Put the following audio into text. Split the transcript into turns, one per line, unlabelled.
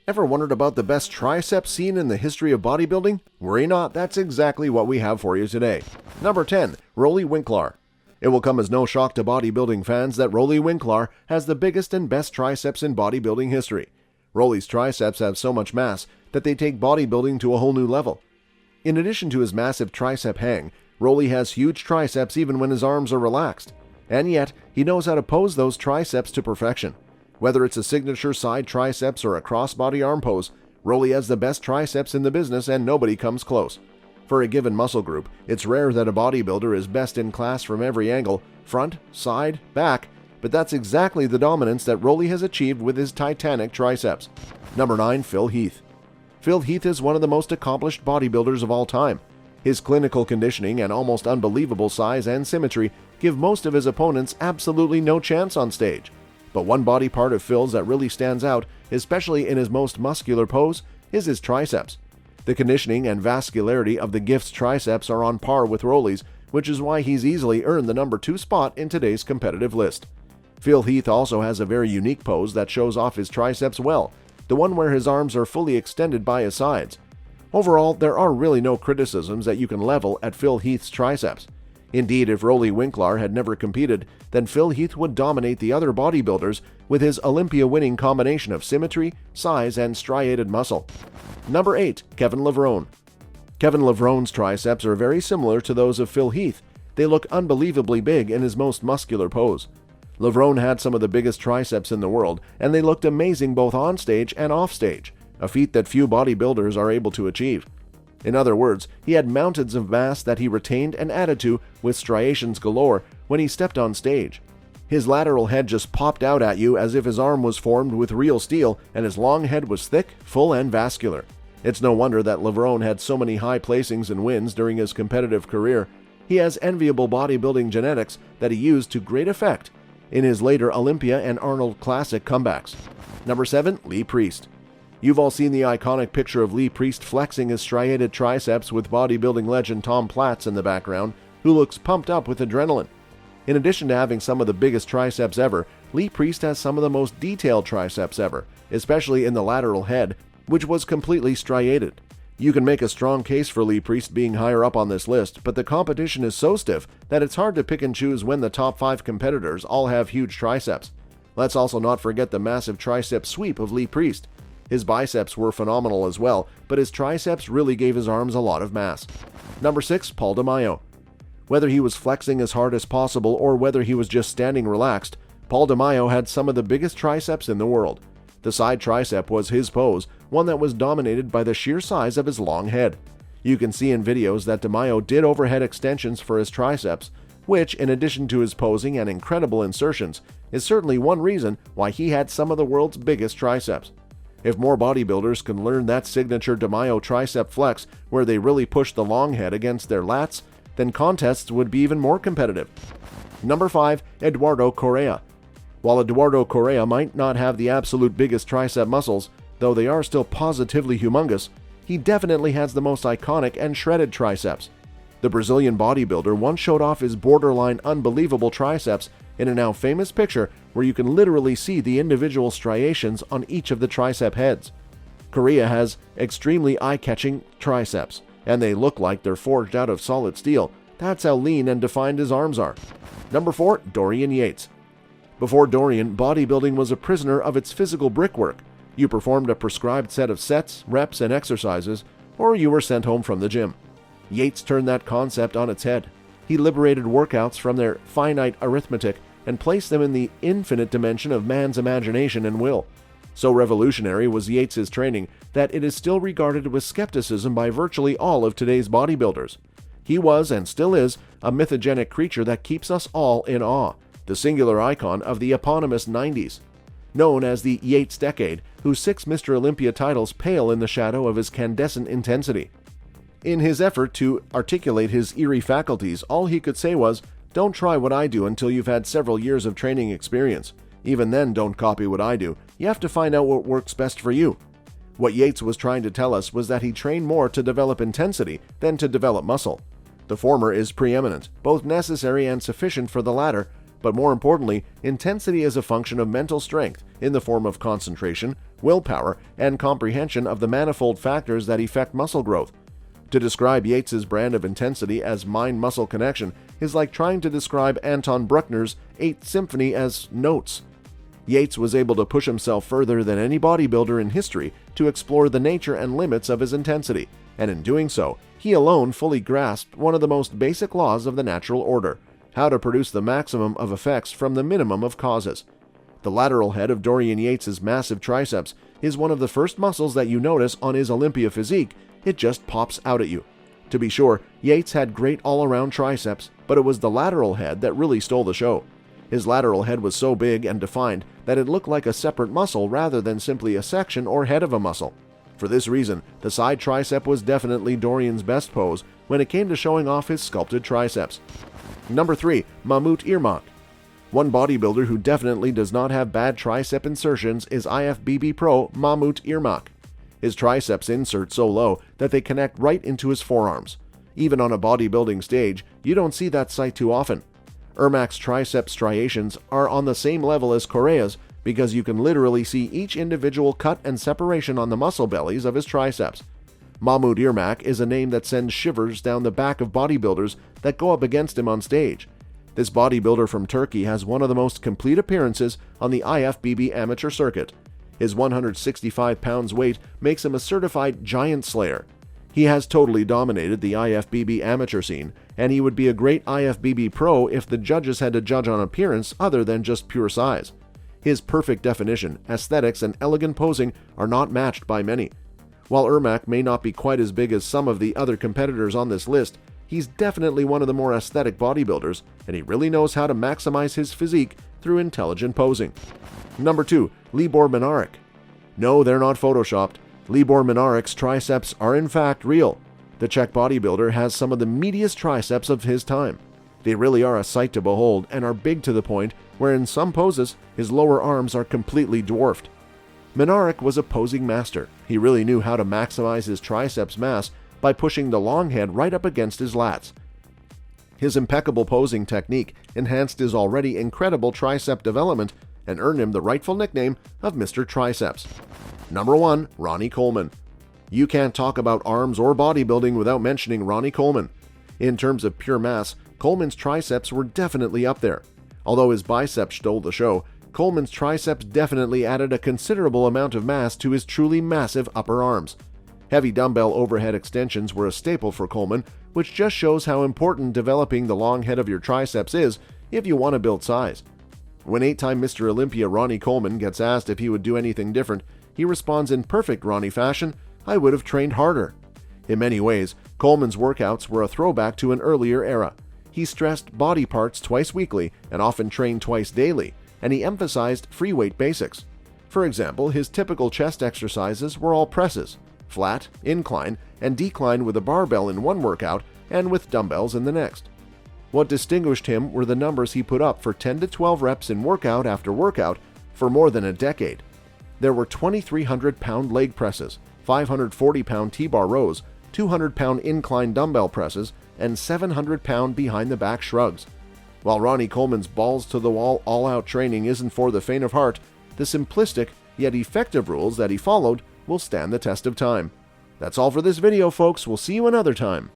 Ever wondered about the best tricep seen in the history of bodybuilding? Worry not, that's exactly what we have for you today. Number 10. Roelly Winklaar. It will come as no shock to bodybuilding fans that Roelly Winklaar has the biggest and best triceps in bodybuilding history. Roelly's triceps have so much mass that they take bodybuilding to a whole new level. In addition to his massive tricep hang, Roelly has huge triceps even when his arms are relaxed. And yet, he knows how to pose those triceps to perfection. Whether it's a signature side triceps or a crossbody arm pose, Roelly has the best triceps in the business and nobody comes close. For a given muscle group, it's rare that a bodybuilder is best in class from every angle, front, side, back, but that's exactly the dominance that Roelly has achieved with his titanic triceps. Number 9. Phil Heath. Phil Heath is one of the most accomplished bodybuilders of all time. His clinical conditioning and almost unbelievable size and symmetry give most of his opponents absolutely no chance on stage. But one body part of Phil's that really stands out, especially in his most muscular pose, is his triceps. The conditioning and vascularity of the Gift's triceps are on par with Roelly's, which is why he's easily earned the number 2 spot in today's competitive list. Phil Heath also has a very unique pose that shows off his triceps well, the one where his arms are fully extended by his sides. Overall, there are really no criticisms that you can level at Phil Heath's triceps. Indeed, if Roelly Winklaar had never competed, then Phil Heath would dominate the other bodybuilders with his Olympia-winning combination of symmetry, size, and striated muscle. Number 8. Kevin Levrone. Kevin Levrone's triceps are very similar to those of Phil Heath. They look unbelievably big in his most muscular pose. Levrone had some of the biggest triceps in the world, and they looked amazing both on stage and off stage, a feat that few bodybuilders are able to achieve. In other words, he had mountains of mass that he retained and added to with striations galore when he stepped on stage. His lateral head just popped out at you as if his arm was formed with real steel, and his long head was thick, full, and vascular. It's no wonder that Levrone had so many high placings and wins during his competitive career. He has enviable bodybuilding genetics that he used to great effect in his later Olympia and Arnold Classic comebacks. Number 7. Lee Priest. You've all seen the iconic picture of Lee Priest flexing his striated triceps with bodybuilding legend Tom Platz in the background, who looks pumped up with adrenaline. In addition to having some of the biggest triceps ever, Lee Priest has some of the most detailed triceps ever, especially in the lateral head, which was completely striated. You can make a strong case for Lee Priest being higher up on this list, but the competition is so stiff that it's hard to pick and choose when the top 5 competitors all have huge triceps. Let's also not forget the massive tricep sweep of Lee Priest. His biceps were phenomenal as well, but his triceps really gave his arms a lot of mass. Number 6. Paul Demaio. Whether he was flexing as hard as possible or whether he was just standing relaxed, Paul Demaio had some of the biggest triceps in the world. The side tricep was his pose, one that was dominated by the sheer size of his long head. You can see in videos that Demaio did overhead extensions for his triceps, which, in addition to his posing and incredible insertions, is certainly one reason why he had some of the world's biggest triceps. If more bodybuilders can learn that signature Demaio tricep flex where they really push the long head against their lats, then contests would be even more competitive. Number 5. Eduardo Correa. While Eduardo Correa might not have the absolute biggest tricep muscles, though they are still positively humongous, he definitely has the most iconic and shredded triceps. The Brazilian bodybuilder once showed off his borderline unbelievable triceps in a now famous picture where you can literally see the individual striations on each of the tricep heads. Correa has extremely eye-catching triceps, and they look like they're forged out of solid steel. That's how lean and defined his arms are. Number 4. Dorian Yates. Before Dorian, bodybuilding was a prisoner of its physical brickwork. You performed a prescribed set of sets, reps, and exercises, or you were sent home from the gym. Yates turned that concept on its head. He liberated workouts from their finite arithmetic and placed them in the infinite dimension of man's imagination and will. So revolutionary was Yates's training that it is still regarded with skepticism by virtually all of today's bodybuilders. He was, and still is, a mythogenic creature that keeps us all in awe, the singular icon of the eponymous 90s. Known as the Yates Decade, whose 6 Mr. Olympia titles pale in the shadow of his candescent intensity. In his effort to articulate his eerie faculties, all he could say was, "Don't try what I do until you've had several years of training experience. Even then, don't copy what I do. You have to find out what works best for you." What Yates was trying to tell us was that he trained more to develop intensity than to develop muscle. The former is preeminent, both necessary and sufficient for the latter, but more importantly, intensity is a function of mental strength in the form of concentration, willpower, and comprehension of the manifold factors that affect muscle growth. To describe Yates's brand of intensity as mind-muscle connection is like trying to describe Anton Bruckner's Eighth Symphony as notes. Yates was able to push himself further than any bodybuilder in history to explore the nature and limits of his intensity, and in doing so, he alone fully grasped one of the most basic laws of the natural order: how to produce the maximum of effects from the minimum of causes. The lateral head of Dorian Yates' massive triceps is one of the first muscles that you notice on his Olympia physique. It just pops out at you. To be sure, Yates had great all-around triceps, but it was the lateral head that really stole the show. His lateral head was so big and defined that it looked like a separate muscle rather than simply a section or head of a muscle. For this reason, the side tricep was definitely Dorian's best pose when it came to showing off his sculpted triceps. Number 3. Mahmoud Irmak. One bodybuilder who definitely does not have bad tricep insertions is IFBB Pro Mahmoud Irmak. His triceps insert so low that they connect right into his forearms. Even on a bodybuilding stage, you don't see that sight too often. Irmak's tricep striations are on the same level as Correa's because you can literally see each individual cut and separation on the muscle bellies of his triceps. Mahmoud Irmak is a name that sends shivers down the back of bodybuilders that go up against him on stage. This bodybuilder from Turkey has one of the most complete appearances on the IFBB amateur circuit. His 165 pounds weight makes him a certified giant slayer. He has totally dominated the IFBB amateur scene, and he would be a great IFBB pro if the judges had to judge on appearance other than just pure size. His perfect definition, aesthetics, and elegant posing are not matched by many. While Irmak may not be quite as big as some of the other competitors on this list, he's definitely one of the more aesthetic bodybuilders, and he really knows how to maximize his physique through intelligent posing. Number 2. Libor Menarik. No, they're not photoshopped. Libor Menarik's triceps are in fact real. The Czech bodybuilder has some of the meatiest triceps of his time. They really are a sight to behold and are big to the point where in some poses his lower arms are completely dwarfed. Menarik was a posing master. He really knew how to maximize his triceps mass by pushing the long head right up against his lats. His impeccable posing technique enhanced his already incredible tricep development and earned him the rightful nickname of Mr. Triceps. Number 1. Ronnie Coleman. You can't talk about arms or bodybuilding without mentioning Ronnie Coleman. In terms of pure mass, Coleman's triceps were definitely up there. Although his biceps stole the show, Coleman's triceps definitely added a considerable amount of mass to his truly massive upper arms. Heavy dumbbell overhead extensions were a staple for Coleman, which just shows how important developing the long head of your triceps is if you want to build size. When 8-time Mr. Olympia Ronnie Coleman gets asked if he would do anything different, he responds in perfect Ronnie fashion, "I would have trained harder." In many ways, Coleman's workouts were a throwback to an earlier era. He stressed body parts twice weekly and often trained twice daily, and he emphasized free weight basics. For example, his typical chest exercises were all presses, flat, incline, and decline with a barbell in one workout and with dumbbells in the next. What distinguished him were the numbers he put up for 10 to 12 reps in workout after workout for more than a decade. There were 2,300-pound leg presses, 540-pound T-bar rows, 200-pound incline dumbbell presses, and 700-pound behind-the-back shrugs. While Ronnie Coleman's balls-to-the-wall all-out training isn't for the faint of heart, the simplistic yet effective rules that he followed will stand the test of time. That's all for this video, folks. We'll see you another time.